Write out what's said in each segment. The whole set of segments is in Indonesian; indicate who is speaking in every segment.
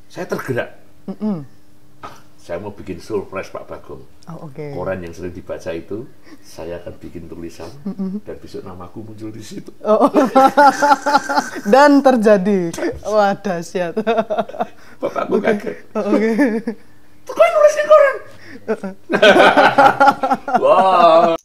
Speaker 1: saya tergerak. Saya mau bikin surprise Pak Bagong. Koran yang sering dibaca itu, saya akan bikin tulisan dan besok namaku muncul di situ.
Speaker 2: Dan terjadi. Wah, dahsyat.
Speaker 1: Bapakku kaget. Tuh kok nulis di koran? Wah.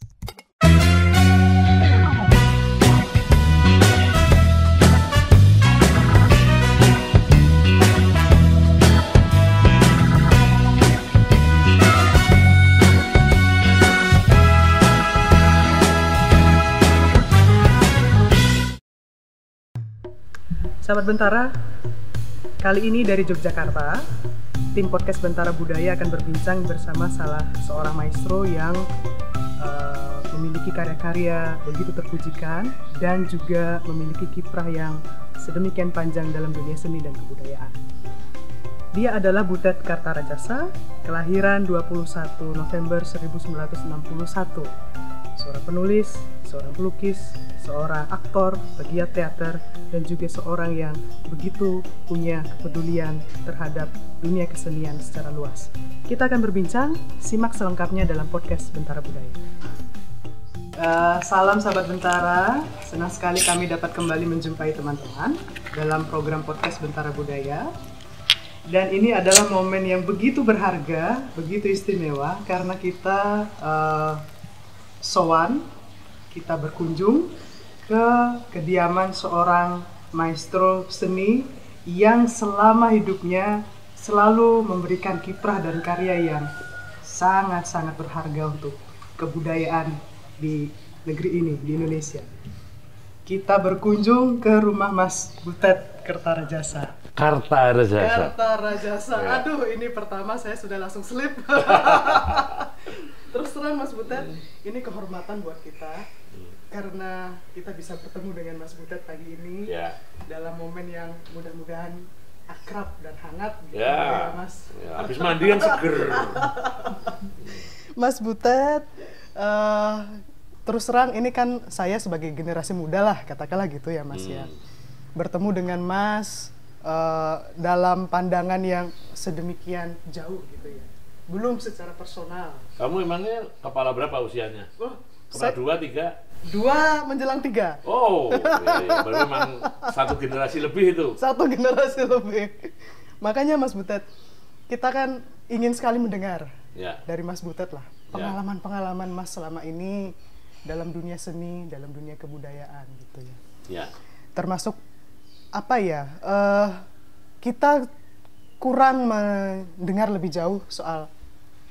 Speaker 2: Sahabat Bentara, kali ini dari Yogyakarta, tim podcast Bentara Budaya akan berbincang bersama salah seorang maestro yang memiliki karya-karya begitu terpujikan dan juga memiliki kiprah yang sedemikian panjang dalam dunia seni dan kebudayaan. Dia adalah Butet Kartarajasa, kelahiran 21 November 1961. Seorang penulis, seorang pelukis, seorang aktor, pegiat teater, dan juga seorang yang begitu punya kepedulian terhadap dunia kesenian secara luas. Kita akan berbincang, simak selengkapnya dalam podcast Bentara Budaya. Salam sahabat Bentara, senang sekali kami dapat kembali menjumpai teman-teman dalam program podcast Bentara Budaya. Dan ini adalah momen yang begitu berharga, begitu istimewa, karena kita kita berkunjung ke kediaman seorang maestro seni yang selama hidupnya selalu memberikan kiprah dan karya yang sangat-sangat berharga untuk kebudayaan di negeri ini, di Indonesia. Kita berkunjung ke rumah Mas Butet Kartarajasa. Kartarajasa. Ya. Aduh, ini pertama saya sudah langsung slip. Terus terang Mas Butet, ini kehormatan buat kita karena kita bisa bertemu dengan Mas Butet pagi ini dalam momen yang mudah-mudahan akrab dan hangat gitu ya Mas.
Speaker 1: Ya, habis mandi yang seger.
Speaker 2: Mas Butet, terus terang ini kan saya sebagai generasi muda lah katakanlah gitu ya Mas ya. Bertemu dengan Mas dalam pandangan yang sedemikian jauh gitu ya. Belum secara personal.
Speaker 1: Kamu emangnya kepala berapa usianya? Kepala 2, 3?
Speaker 2: 2 menjelang 3.
Speaker 1: Oh, baru memang satu generasi lebih itu.
Speaker 2: Satu generasi lebih. Makanya Mas Butet, kita kan ingin sekali mendengar dari Mas Butet lah. Pengalaman-pengalaman Mas selama ini dalam dunia seni, dalam dunia kebudayaan gitu ya.
Speaker 1: Ya.
Speaker 2: Termasuk apa ya, kita kurang mendengar lebih jauh soal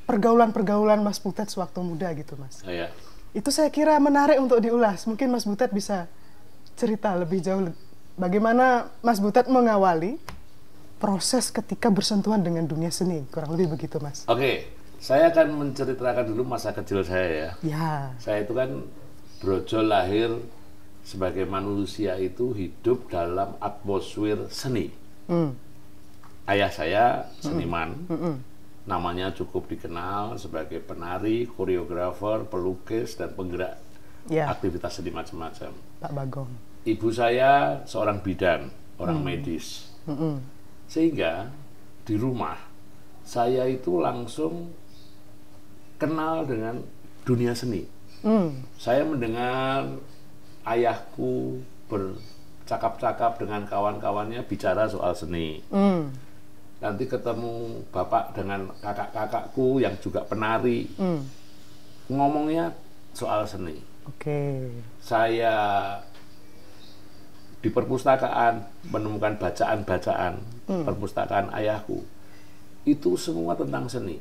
Speaker 2: pergaulan-pergaulan Mas Butet sewaktu muda gitu Mas.
Speaker 1: Iya.
Speaker 2: Itu saya kira menarik untuk diulas. Mungkin Mas Butet bisa cerita lebih jauh bagaimana Mas Butet mengawali proses ketika bersentuhan dengan dunia seni, kurang lebih begitu Mas.
Speaker 1: Oke, saya akan menceritakan dulu masa kecil saya ya.
Speaker 2: Ya.
Speaker 1: Saya itu kan brojol lahir sebagai manusia itu hidup dalam atmosfer seni. Ayah saya seniman, namanya cukup dikenal sebagai penari, koreografer, pelukis, dan penggerak aktivitas seni macam-macam.
Speaker 2: Pak Bagong.
Speaker 1: Ibu saya seorang bidan, orang medis. Sehingga di rumah saya itu langsung kenal dengan dunia seni. Saya mendengar ayahku bercakap-cakap dengan kawan-kawannya bicara soal seni. Nanti ketemu bapak dengan kakak-kakakku yang juga penari, ngomongnya soal seni. Saya di perpustakaan menemukan bacaan-bacaan perpustakaan ayahku, itu semua tentang seni.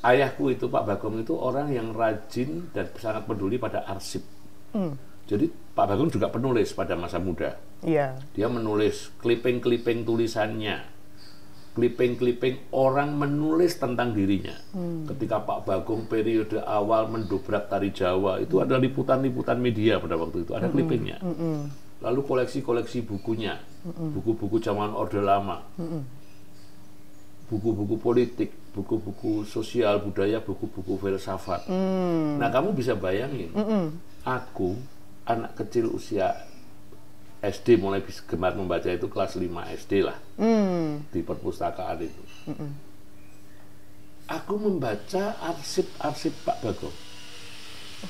Speaker 1: Ayahku itu, Pak Bagong itu orang yang rajin dan sangat peduli pada arsip. Jadi Pak Bagong juga penulis pada masa muda. Dia menulis clipping-clipping tulisannya, clipping orang menulis tentang dirinya. Ketika Pak Bagong periode awal mendobrak tari Jawa, itu ada liputan-liputan media pada waktu itu, ada clippingnya. Lalu koleksi-koleksi bukunya, buku-buku zaman Orde Lama, buku-buku politik, buku-buku sosial budaya, buku-buku filsafat. Nah, kamu bisa bayangin, aku anak kecil usia SD mulai gemar membaca itu kelas 5 SD lah. Di perpustakaan itu. Aku membaca arsip-arsip Pak Bagong.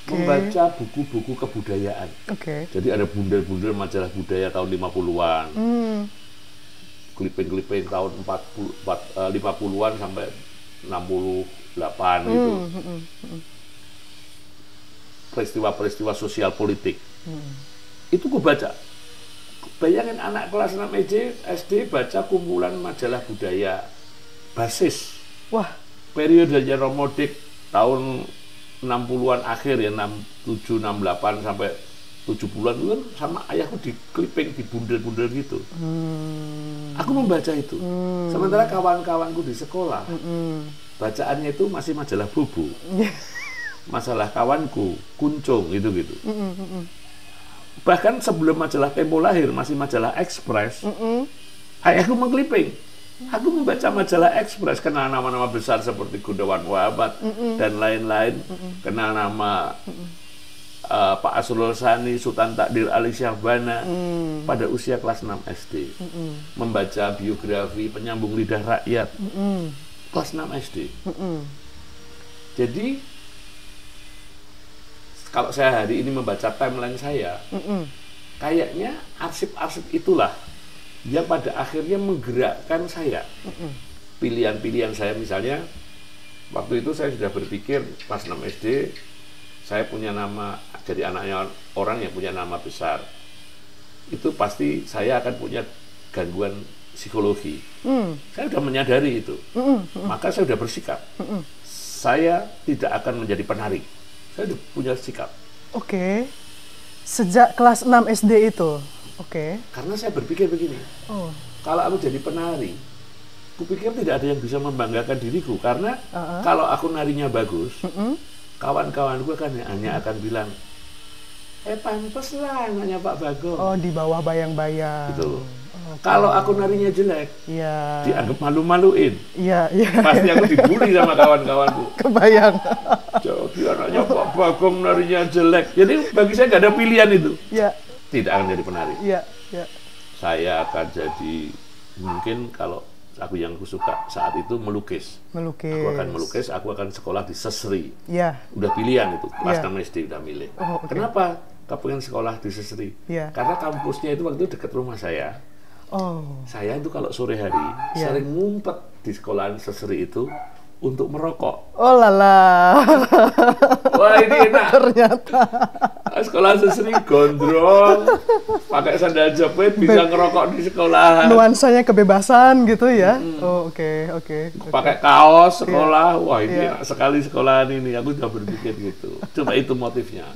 Speaker 1: Membaca buku-buku kebudayaan. Jadi ada bundel-bundel majalah budaya tahun 50-an. Kliping-kliping tahun 50-an sampai 68 gitu. Peristiwa-peristiwa sosial politik. Itu ku baca. Bayangin anak kelas 6 SD baca kumpulan majalah budaya basis.
Speaker 2: Wah.
Speaker 1: Periodenya Romo Dik tahun 60-an akhir ya, 67, 68 sampai 70-an itu kan sama ayahku di clipping, di bundel-bundel gitu. Aku membaca itu. Sementara kawan-kawanku di sekolah, bacaannya itu masih majalah Bobo. Masalah kawanku, Kuncung, gitu-gitu. Bahkan sebelum majalah Tempo lahir, masih majalah Express, ayahku mengkliping. Aku membaca majalah Express, kenal nama-nama besar seperti Gunawan Muhammad dan lain-lain, kenal nama Pak Asrul Sani, Sultan Takdir Ali Syahbana pada usia kelas 6 SD. Membaca biografi penyambung lidah rakyat kelas 6 SD. Jadi kalau saya hari ini membaca timeline saya, kayaknya arsip-arsip itulah yang pada akhirnya menggerakkan saya. Pilihan-pilihan saya misalnya, waktu itu saya sudah berpikir pas 6 SD, saya punya nama, jadi anaknya orang yang punya nama besar. Itu pasti saya akan punya gangguan psikologi. Saya sudah menyadari itu. Maka saya sudah bersikap. Saya tidak akan menjadi penari. Saya sudah punya sikap.
Speaker 2: Sejak kelas 6 SD itu?
Speaker 1: Karena saya berpikir begini, kalau aku jadi penari, kupikir tidak ada yang bisa membanggakan diriku, karena kalau aku narinya bagus, kawan-kawanku hanya akan bilang, pantes lah anaknya Pak Bagong.
Speaker 2: Di bawah bayang-bayang.
Speaker 1: Gitu. Kalau aku narinya jelek, dianggap malu-maluin. Pasti aku dibully sama kawan-kawanku.
Speaker 2: Kebayang.
Speaker 1: Jadi anaknya Pak Bagong narinya jelek. Jadi bagi saya nggak ada pilihan itu. Tidak akan jadi penari. Saya akan jadi, mungkin kalau aku yang suka saat itu melukis. Aku akan melukis, aku akan sekolah di Sesri. Udah pilihan itu, kelas 6 SD udah milih. Kenapa aku pengen sekolah di Sesri? Karena kampusnya itu waktu itu dekat rumah saya. Saya itu kalau sore hari sering ngumpet di sekolahan Sesri itu untuk merokok. Wah, ini enak.
Speaker 2: Ternyata.
Speaker 1: Sekolah Sesri gondrong, pakai sandal jepit, bisa ngerokok di sekolah.
Speaker 2: Nuansanya kebebasan gitu ya.
Speaker 1: Pakai kaos sekolah. Wah, ini enak sekali sekolahan ini. Aku sudah berpikir gitu. Cuma itu motifnya.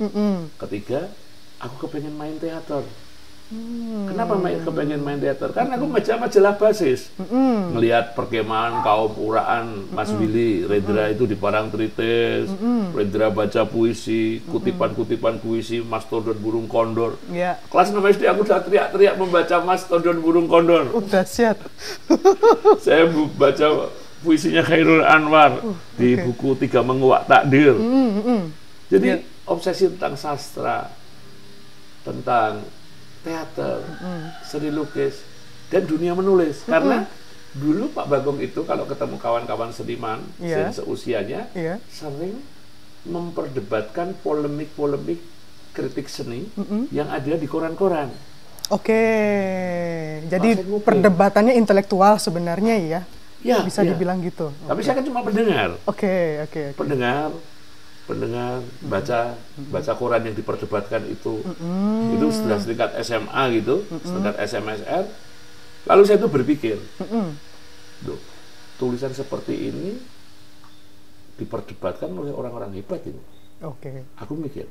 Speaker 1: Ketiga, aku kepengen main teater. Kenapa kepengen main teater? Karena aku baca majalah basis, ngelihat perkemahan kaum uraan Mas Willy, Rendra itu di Parangtritis, Rendra baca puisi, kutipan-kutipan puisi Mas Tondon Burung Kondor. Kelas 6 SD aku sudah teriak-teriak membaca Mas Tondon Burung Kondor.
Speaker 2: Dahsyat.
Speaker 1: Saya baca puisinya Khairul Anwar di buku Tiga Menguak Takdir. Jadi obsesi tentang sastra, tentang teater, seni lukis, dan dunia menulis. Karena dulu Pak Bagong itu kalau ketemu kawan-kawan seniman yang seusianya, sering memperdebatkan polemik-polemik kritik seni yang ada di koran-koran.
Speaker 2: Jadi perdebatannya intelektual sebenarnya ya? Bisa dibilang gitu.
Speaker 1: Tapi saya kan cuma pendengar. Pendengar, baca koran yang diperdebatkan itu sudah setingkat SMA gitu, setingkat SMSR. Lalu saya tuh berpikir, tulisan seperti ini diperdebatkan oleh orang-orang hebat ini. Aku mikir,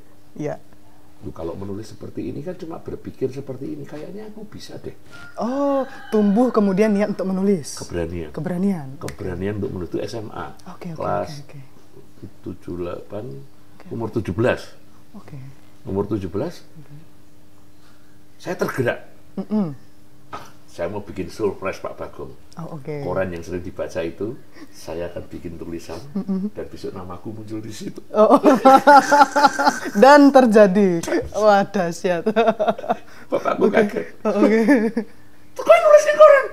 Speaker 1: kalau menulis seperti ini kan cuma berpikir seperti ini, kayaknya aku bisa deh.
Speaker 2: Tumbuh kemudian niat untuk menulis.
Speaker 1: Keberanian untuk menulis itu SMA. Kelas 78, umur 17. Umur 17, saya tergerak. saya mau bikin surprise Pak Bagong.
Speaker 2: Oh, oke.
Speaker 1: Koran yang sering dibaca itu, saya akan bikin tulisan dan besok namaku muncul di situ.
Speaker 2: Oh. Dan terjadi. Wah, dahsyat.
Speaker 1: Pak Bagong kaget.
Speaker 2: Oke.
Speaker 1: Tuh kok nulis di koran?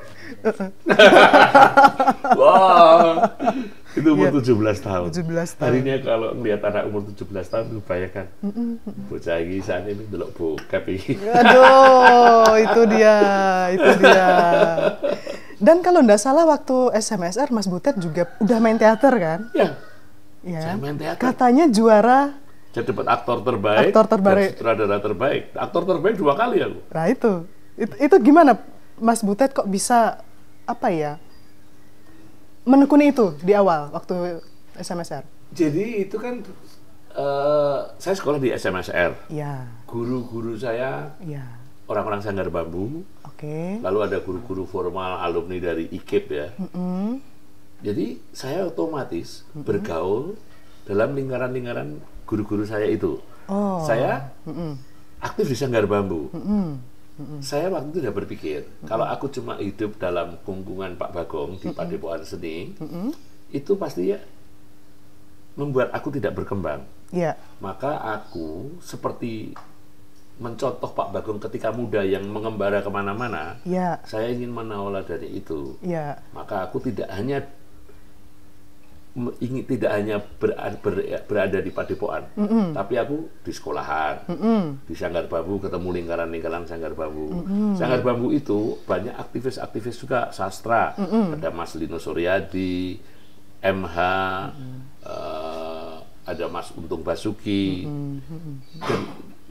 Speaker 1: Wah, itu umur 17 tahun.
Speaker 2: 17 tahun.
Speaker 1: Hari ini kalau ngelihat anak umur 17 tahun, lu bayangkan. Bocah ini saat ini delok bokep ini.
Speaker 2: Aduh, itu dia. Dan kalau nggak salah waktu SMSR Mas Butet juga udah main teater kan?
Speaker 1: Ya,
Speaker 2: Ya.
Speaker 1: saya main teater.
Speaker 2: Katanya juara.
Speaker 1: Saya dapat aktor terbaik,
Speaker 2: Aktor terbaik.
Speaker 1: dan sutradara terbaik. Aktor terbaik 2 kali aku.
Speaker 2: Nah itu gimana Mas Butet kok bisa apa ya menekuni itu di awal waktu SMSR?
Speaker 1: Jadi itu kan saya sekolah di SMSR.
Speaker 2: Ya.
Speaker 1: Guru-guru saya
Speaker 2: Ya.
Speaker 1: orang-orang Sanggar Bambu.
Speaker 2: Oke.
Speaker 1: Lalu ada guru-guru formal alumni dari IKIP ya. Jadi saya otomatis bergaul dalam lingkaran-lingkaran guru-guru saya itu.
Speaker 2: Oh.
Speaker 1: Saya aktif di Sanggar Bambu. Saya waktu itu sudah berpikir, kalau aku cuma hidup dalam kungkungan Pak Bagong di Padepokan Seni, itu pasti ya membuat aku tidak berkembang.
Speaker 2: Ya.
Speaker 1: Maka aku seperti mencontoh Pak Bagong ketika muda yang mengembara kemana-mana,
Speaker 2: Ya.
Speaker 1: saya ingin menauladahi itu.
Speaker 2: Ya.
Speaker 1: Maka aku tidak hanya berada di Padepokan, tapi aku di sekolahan, di Sanggar Bambu, ketemu lingkaran-lingkaran Sanggar Bambu. Sanggar Bambu itu banyak aktivis-aktivis juga sastra, ada Mas Lino Suryadi, MH, ada Mas Untung Basuki, dan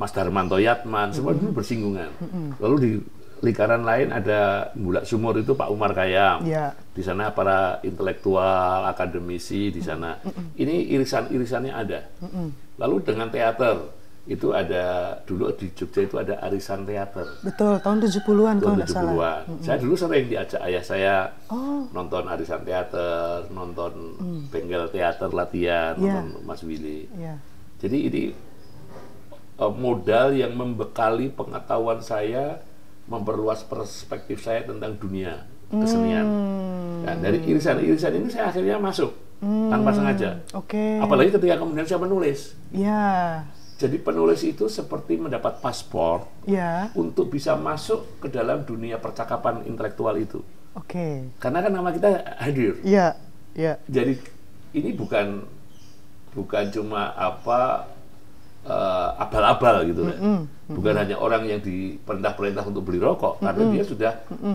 Speaker 1: Mas Darmanto Yatman, semua dulu bersinggungan. Lalu di lingkaran lain ada Bulak Sumur itu Pak Umar Khayyam.
Speaker 2: Ya.
Speaker 1: Di sana para intelektual, akademisi di sana. Ini irisan-irisannya ada. Lalu dengan teater itu ada dulu di Jogja itu ada arisan teater.
Speaker 2: Betul, tahun 70-an kalau
Speaker 1: Tahun
Speaker 2: nggak salah.
Speaker 1: 70-an. Saya dulu sering diajak ayah saya nonton arisan teater, nonton bengkel teater latihan,
Speaker 2: Ya.
Speaker 1: nonton Mas Willy.
Speaker 2: Ya.
Speaker 1: Jadi ini modal yang membekali pengetahuan saya, memperluas perspektif saya tentang dunia kesenian. Nah, dari irisan-irisan ini saya akhirnya masuk tanpa sengaja.
Speaker 2: Oke.
Speaker 1: Apalagi ketika kemudian saya menulis.
Speaker 2: Ya.
Speaker 1: Jadi penulis itu seperti mendapat paspor
Speaker 2: Ya.
Speaker 1: untuk bisa masuk ke dalam dunia percakapan intelektual itu.
Speaker 2: Oke.
Speaker 1: Karena kan nama kita hadir.
Speaker 2: Ya. Ya.
Speaker 1: Jadi ini bukan cuma abal-abal gitu kan. Bukan hanya orang yang diperintah-perintah untuk beli rokok, karena dia sudah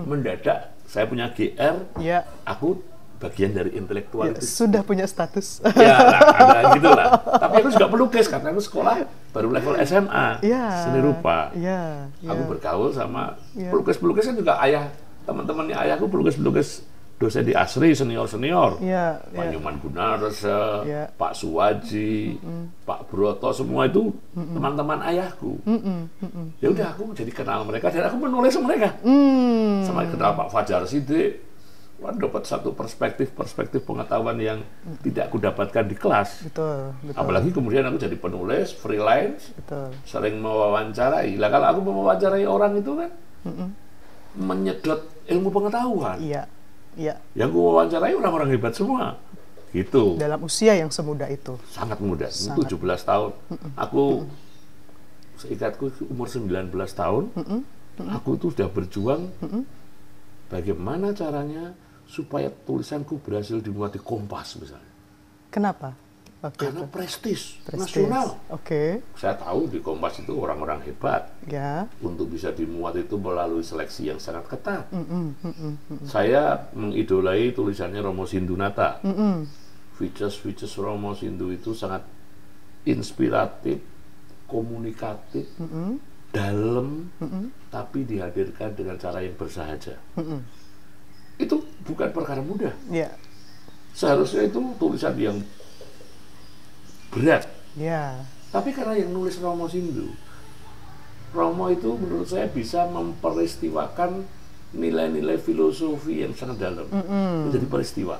Speaker 1: mendadak, saya punya GR,
Speaker 2: Ya.
Speaker 1: aku bagian dari intelektual
Speaker 2: Ya,
Speaker 1: itu.
Speaker 2: sudah punya status.
Speaker 1: Ya, ada gitulah. Tapi aku juga pelukis karena aku sekolah baru level SMA,
Speaker 2: Ya.
Speaker 1: seni rupa.
Speaker 2: Ya.
Speaker 1: Aku bergaul sama
Speaker 2: Ya.
Speaker 1: pelukis-pelukis kan juga teman-temannya ayahku pelukis-pelukis dosen di ASRI senior-senior.
Speaker 2: Ya.
Speaker 1: Pak Nyoman Gunarsa,
Speaker 2: Ya.
Speaker 1: Pak Suwaji, Pak Broto, semua itu teman-teman ayahku. Ya udah aku jadi kenal mereka dan aku menulis sama mereka. Sama kenal Pak Fajar Siddiq. Wah, dapat satu perspektif pengetahuan yang tidak aku dapatkan di kelas.
Speaker 2: Betul.
Speaker 1: Apalagi kemudian aku jadi penulis freelance,
Speaker 2: Betul.
Speaker 1: sering mewawancarai. Lah kalau aku mewawancarai orang itu kan menyedot ilmu pengetahuan.
Speaker 2: Iya. Iya.
Speaker 1: Yang gue wawancarai orang-orang hebat semua. Gitu.
Speaker 2: Dalam usia yang semuda itu.
Speaker 1: Sangat muda. 17 tahun. Aku seikatku umur 19 tahun. Aku tuh sudah berjuang bagaimana caranya supaya tulisanku berhasil dimuat di Kompas misalnya.
Speaker 2: Kenapa?
Speaker 1: Karena prestis
Speaker 2: Prestis.
Speaker 1: nasional.
Speaker 2: Oke.
Speaker 1: Saya tahu di Kompas itu orang-orang hebat.
Speaker 2: Ya.
Speaker 1: Untuk bisa dimuat itu melalui seleksi yang sangat ketat. Saya mengidolai tulisannya Romo Sindunata. Features Romo Sindu itu sangat inspiratif, komunikatif, dalam, tapi dihadirkan dengan cara yang bersahaja. Itu bukan perkara mudah.
Speaker 2: Ya.
Speaker 1: Seharusnya itu tulisan yang berat.
Speaker 2: Ya.
Speaker 1: Tapi karena yang nulis Romo Sindu, Romo itu menurut saya bisa memperistiwakan nilai-nilai filosofi yang sangat dalam menjadi peristiwa.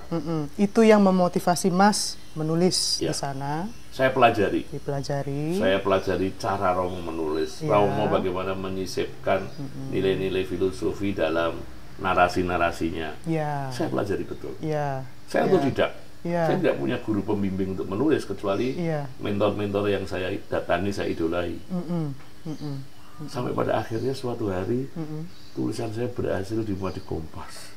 Speaker 2: Itu yang memotivasi Mas menulis
Speaker 1: Ya.
Speaker 2: di sana,
Speaker 1: Saya pelajari.
Speaker 2: dipelajari.
Speaker 1: Saya pelajari cara Romo menulis.
Speaker 2: Ya.
Speaker 1: Romo bagaimana menyisipkan nilai-nilai filosofi dalam narasi-narasinya.
Speaker 2: Ya.
Speaker 1: Saya pelajari betul.
Speaker 2: Ya.
Speaker 1: Saya otodidak.
Speaker 2: Ya.
Speaker 1: Saya tidak punya guru pembimbing untuk menulis kecuali mentor-mentor yang saya datangi, saya idolai. Sampai pada akhirnya suatu hari tulisan saya berhasil dimuat di Kompas.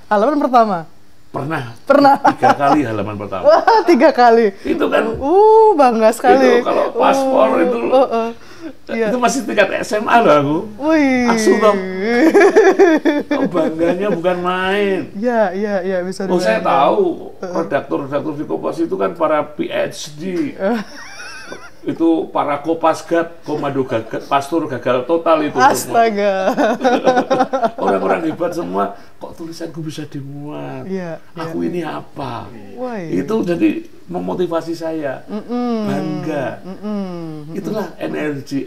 Speaker 2: Halaman pertama?
Speaker 1: Pernah. 3 kali halaman pertama.
Speaker 2: Wah, 3 kali.
Speaker 1: Itu kan.
Speaker 2: Bangga sekali.
Speaker 1: Itu kalau paspor itu. Itu masih tingkat SMA loh aku.
Speaker 2: Wih.
Speaker 1: Asuh bangganya bukan main.
Speaker 2: Iya, bisa.
Speaker 1: Saya tahu redaktur di Kompas itu kan para PhD. Itu para Kopasgat, komando gagal, pastur gagal total itu.
Speaker 2: Astaga.
Speaker 1: Semua. Orang-orang hebat semua, kok tulisanku bisa dimuat? Aku ini apa? Itu jadi memotivasi saya, bangga. Itulah energi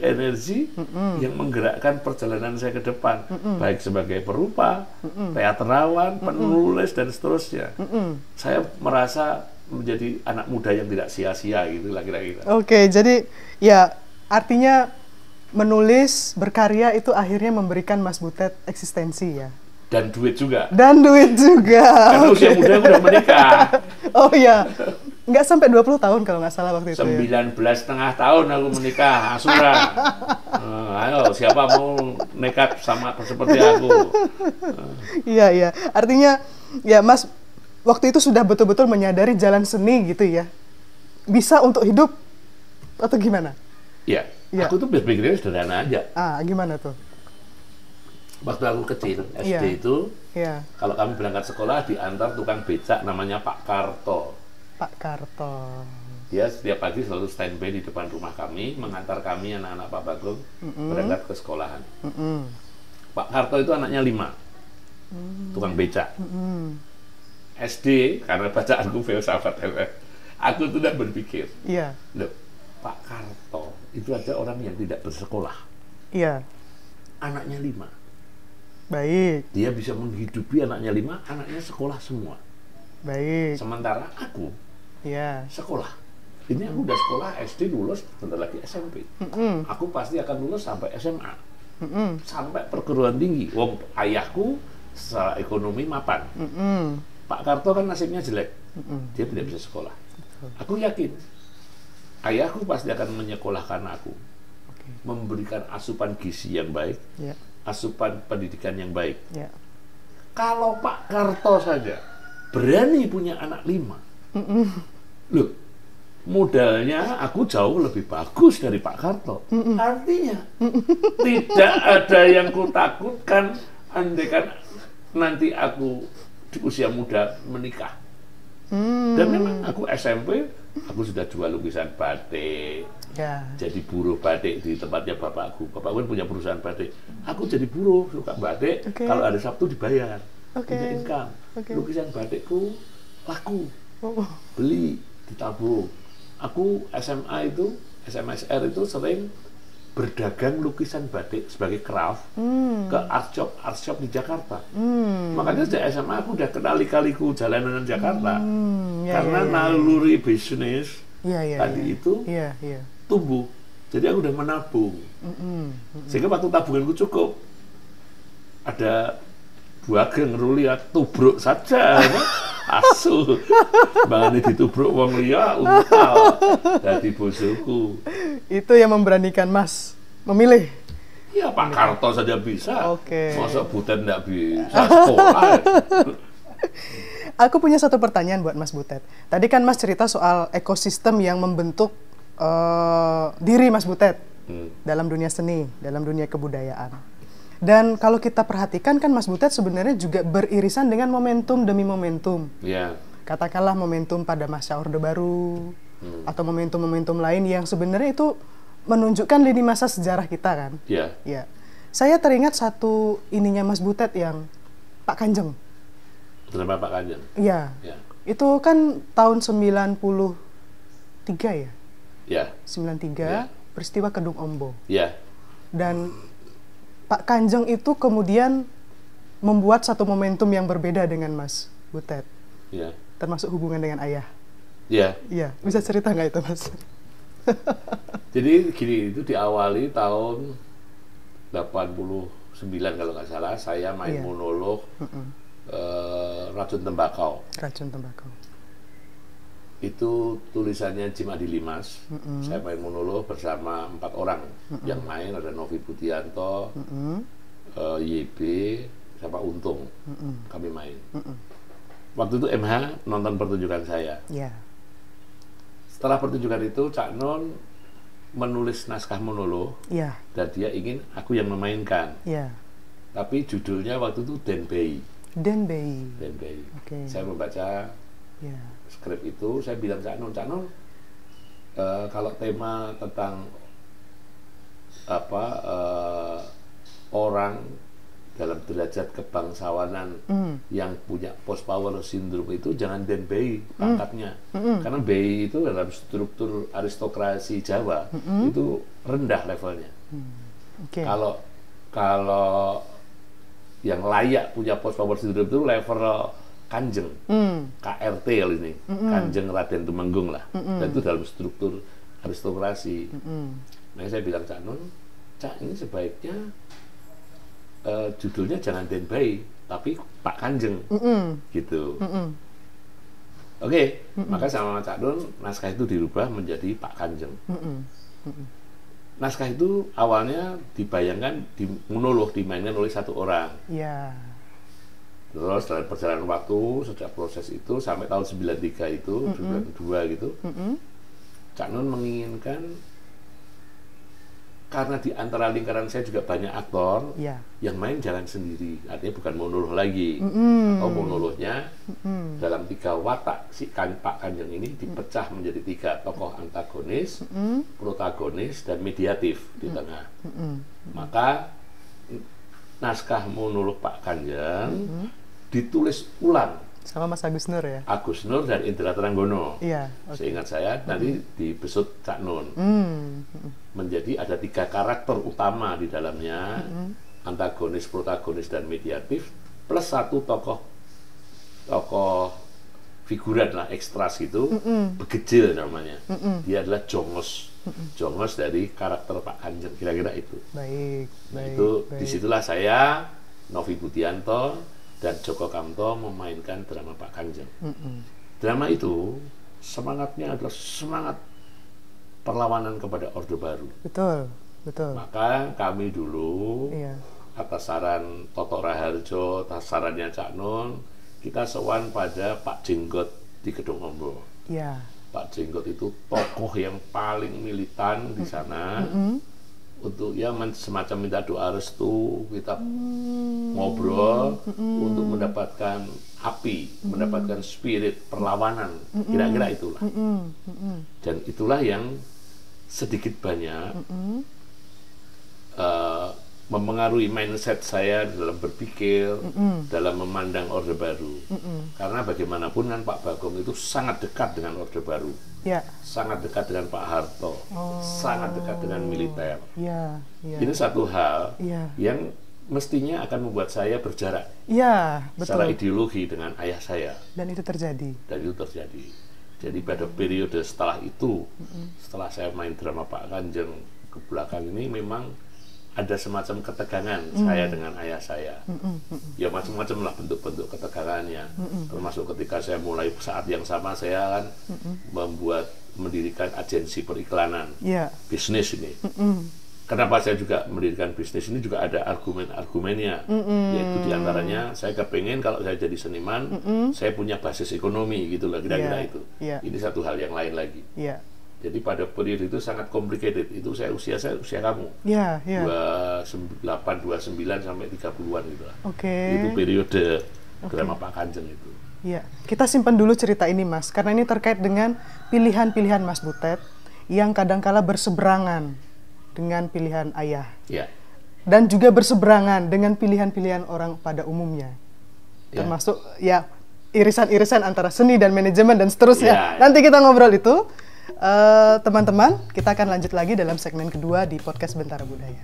Speaker 1: yang menggerakkan perjalanan saya ke depan, baik sebagai perupa, teaterwan, penulis dan seterusnya. Saya merasa menjadi anak muda yang tidak sia-sia gitu lah kira-kira. Oke,
Speaker 2: jadi ya artinya menulis, berkarya itu akhirnya memberikan Mas Butet eksistensi ya.
Speaker 1: Dan duit juga.
Speaker 2: Karena
Speaker 1: usia muda udah menikah.
Speaker 2: Oh iya. Nggak sampai 20 tahun kalau nggak salah waktu itu.
Speaker 1: 19,5 tahun aku menikah, Asura. Ayo, siapa mau nekat sama seperti aku?
Speaker 2: Iya. Artinya ya Mas waktu itu sudah betul-betul menyadari jalan seni gitu ya. Bisa untuk hidup atau gimana?
Speaker 1: Iya. Aku tuh berpikirnya sederhana aja.
Speaker 2: Gimana tuh?
Speaker 1: Waktu aku kecil, SD itu, kalau kami berangkat sekolah diantar tukang becak namanya Pak Karto.
Speaker 2: Pak Karto.
Speaker 1: Dia setiap pagi selalu standby di depan rumah kami, mengantar kami anak-anak Pak Bagong berangkat ke sekolahan. Pak Karto itu anaknya 5, tukang becak. SD, karena bacaanku filsafat, aku tuh tidak berpikir, loh, Pak Karto itu ada orang yang tidak bersekolah. Anaknya 5.
Speaker 2: Baik.
Speaker 1: Dia bisa menghidupi anaknya 5, anaknya sekolah semua.
Speaker 2: Baik.
Speaker 1: Sementara aku sekolah. Ini aku udah sekolah SD, lulus, bentar lagi SMP. Aku pasti akan lulus sampai SMA. Sampai perguruan tinggi. Wong ayahku secara ekonomi mapan. Pak Karto kan nasibnya jelek. Dia tidak bisa sekolah. Aku yakin ayahku pasti akan menyekolahkan aku. Memberikan asupan gizi yang baik. Asupan pendidikan yang baik. Kalau Pak Karto saja berani punya anak 5, loh, modalnya aku jauh lebih bagus dari Pak Karto. Artinya tidak ada yang kutakutkan andaikan nanti aku di usia muda menikah. Dan memang aku SMP, aku sudah jual lukisan batik. Jadi buruh batik di tempatnya bapakku. Bapakku punya perusahaan batik. Aku jadi buruh, suka batik. Kalau ada Sabtu dibayar. Punya income. Lukisan batikku laku. Beli, ditabung. Aku SMA itu, SMSR itu sering berdagang lukisan batik sebagai craft ke art shop di Jakarta. Makanya sejak SMA aku udah kenal lika-liku jalanan Jakarta. Karena naluri bisnis tadi itu tumbuh. Jadi aku udah menabung. Sehingga waktu tabunganku cukup, ada buageng ruliat tubruk saja. Asu. Bangane ditubruk wong liya untal dadi bojoku.
Speaker 2: Itu yang memberanikan Mas memilih.
Speaker 1: Ya Pak Karto saja bisa. Masa Butet enggak bisa sekolah.
Speaker 2: Aku punya satu pertanyaan buat Mas Butet. Tadi kan Mas cerita soal ekosistem yang membentuk diri Mas Butet dalam dunia seni, dalam dunia kebudayaan. Dan kalau kita perhatikan kan Mas Butet sebenarnya juga beririsan dengan momentum demi momentum. Katakanlah momentum pada masa Orde Baru, atau momentum-momentum lain yang sebenarnya itu menunjukkan lini masa sejarah kita kan. Saya teringat satu ininya Mas Butet yang Pak Kanjeng.
Speaker 1: Kenapa Pak Kanjeng?
Speaker 2: Itu kan tahun 93 ya? 93, peristiwa Kedung Ombo. Dan Pak Kanjeng itu kemudian membuat satu momentum yang berbeda dengan Mas Butet. Termasuk hubungan dengan ayah. Bisa cerita nggak itu Mas?
Speaker 1: Jadi gini, itu diawali tahun 89 kalau nggak salah, saya main
Speaker 2: Iya.
Speaker 1: monolog Racun Tembakau.
Speaker 2: Racun Tembakau.
Speaker 1: Itu tulisannya Jim Adi Limas. Saya main monolog bersama 4 orang. Yang main ada Novi Budianto, YB, sama Untung. Kami main. Waktu itu MH nonton pertunjukan saya.
Speaker 2: Ya.
Speaker 1: Setelah pertunjukan itu, Cak Non menulis naskah monolog
Speaker 2: Ya.
Speaker 1: dan dia ingin aku yang memainkan.
Speaker 2: Ya.
Speaker 1: Tapi judulnya waktu itu Den Bei.
Speaker 2: Den Bei.
Speaker 1: Den Bei.
Speaker 2: Oke.
Speaker 1: Saya membaca
Speaker 2: Ya.
Speaker 1: skrip itu, saya bilang Cak Non, kalau tema tentang orang dalam derajat kebangsawanan yang punya post power syndrome itu jangan Den Bei pangkatnya, karena Bei itu dalam struktur aristokrasi Jawa itu rendah levelnya.
Speaker 2: Oke.
Speaker 1: Kalau yang layak punya post power syndrome itu level Kanjeng, KRT kali ini, Kanjeng Raden Tumenggung lah, dan itu dalam struktur aristokrasi. Nah saya bilang Cak Non, Cak ini sebaiknya judulnya jangan Den Bei, tapi Pak Kanjeng, gitu. Oke, maka sama Cak Non naskah itu dirubah menjadi Pak Kanjeng. Naskah itu awalnya dibayangkan di monolog dimainkan oleh 1 orang.
Speaker 2: Ya.
Speaker 1: Terus dalam perjalanan waktu sejak proses itu sampai tahun 93 itu, 92 gitu, Cak Non menginginkan, karena di antara lingkaran saya juga banyak aktor,
Speaker 2: Ya.
Speaker 1: yang main jalan sendiri, artinya bukan monolog lagi. Atau monolognya dalam 3 watak si Pak Kanjeng ini dipecah menjadi 3 tokoh antagonis, protagonis, dan mediatif di tengah. Maka naskah monolog Pak Kanjeng ditulis ulang
Speaker 2: Sama Mas Agus Nur ya.
Speaker 1: Agus Nur dan Indra Tranggono.
Speaker 2: Iya.
Speaker 1: Seingat saya nanti dibesut Cak Non. Menjadi ada 3 karakter utama di dalamnya, antagonis, protagonis, dan mediatif, plus 1 tokoh figuran lah, ekstras gitu, Begejil namanya. Dia adalah Jongos. Jongos dari karakter Pak Kanjeng, kira-kira itu.
Speaker 2: Baik.
Speaker 1: Itu disitulah saya, Novi Budianto, dan Joko Kamto memainkan drama Pak Kanjeng. Drama itu semangatnya adalah semangat perlawanan kepada Orde Baru.
Speaker 2: Betul.
Speaker 1: Maka kami dulu
Speaker 2: Iya.
Speaker 1: atas saran Toto Raharjo, atas sarannya Cak Non, kita sowan pada Pak Jenggot di Gedung Ombo.
Speaker 2: Iya.
Speaker 1: Pak Jenggot itu tokoh yang paling militan di sana. Untuk ya semacam minta doa restu, kita ngobrol untuk mendapatkan api, mendapatkan spirit perlawanan, kira-kira itulah. Dan itulah yang sedikit banyak mempengaruhi mindset saya dalam berpikir, dalam memandang Orde Baru. Karena bagaimanapun kan Pak Bagong itu sangat dekat dengan Orde Baru,
Speaker 2: Ya.
Speaker 1: sangat dekat dengan Pak Harto, sangat dekat dengan militer.
Speaker 2: Ya.
Speaker 1: Ini satu hal
Speaker 2: Ya.
Speaker 1: yang mestinya akan membuat saya berjarak
Speaker 2: Ya,
Speaker 1: secara
Speaker 2: betul.
Speaker 1: ideologi dengan ayah saya.
Speaker 2: Dan itu terjadi.
Speaker 1: Dan itu terjadi. Jadi pada periode setelah itu, setelah saya main drama Pak Kanjeng ke belakang ini, memang ada semacam ketegangan saya dengan ayah saya. Ya macam-macam lah bentuk-bentuk ketegangannya. Termasuk ketika saya mulai saat yang sama saya kan mendirikan agensi periklanan,
Speaker 2: Ya.
Speaker 1: bisnis ini. Kenapa saya juga mendirikan bisnis ini juga ada argumen-argumennya, yaitu diantaranya saya kepengen kalau saya jadi seniman, saya punya basis ekonomi gitu lah, kira-kira
Speaker 2: Iya,
Speaker 1: itu.
Speaker 2: iya.
Speaker 1: Ini satu hal yang lain lagi.
Speaker 2: Ya.
Speaker 1: Jadi pada periode itu sangat complicated. Itu saya usia kamu.
Speaker 2: Ya, ya.
Speaker 1: 28, 29 sampai 30-an gitu lah.
Speaker 2: Oke.
Speaker 1: Itu periode drama Pak Kanjeng itu.
Speaker 2: Ya, kita simpan dulu cerita ini, Mas, karena ini terkait dengan pilihan-pilihan Mas Butet yang kadangkala berseberangan dengan pilihan ayah.
Speaker 1: Ya.
Speaker 2: Dan juga berseberangan dengan pilihan-pilihan orang pada umumnya.
Speaker 1: Ya.
Speaker 2: Termasuk ya irisan-irisan antara seni dan manajemen dan seterusnya.
Speaker 1: Ya, ya.
Speaker 2: Nanti kita ngobrol itu. Teman-teman, kita akan lanjut lagi dalam segmen kedua di podcast Bentara Budaya.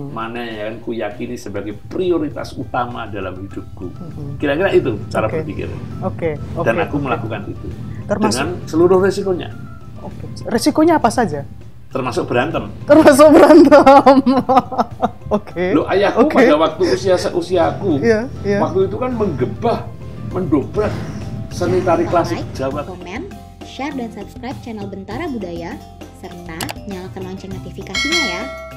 Speaker 1: Mana yang ku yakini sebagai prioritas utama dalam hidupku. Kira-kira itu cara berpikir.
Speaker 2: Oke.
Speaker 1: Dan aku melakukan itu.
Speaker 2: Termasuk
Speaker 1: dengan seluruh resikonya.
Speaker 2: Oke. Resikonya apa saja?
Speaker 1: termasuk berantem.
Speaker 2: Oke.
Speaker 1: Loh, ayahku pada waktu usiaku, waktu itu kan menggebah, mendobrak seni tari klasik Jawa.
Speaker 3: Komen, share dan subscribe channel Bentara Budaya serta nyalakan lonceng notifikasinya ya.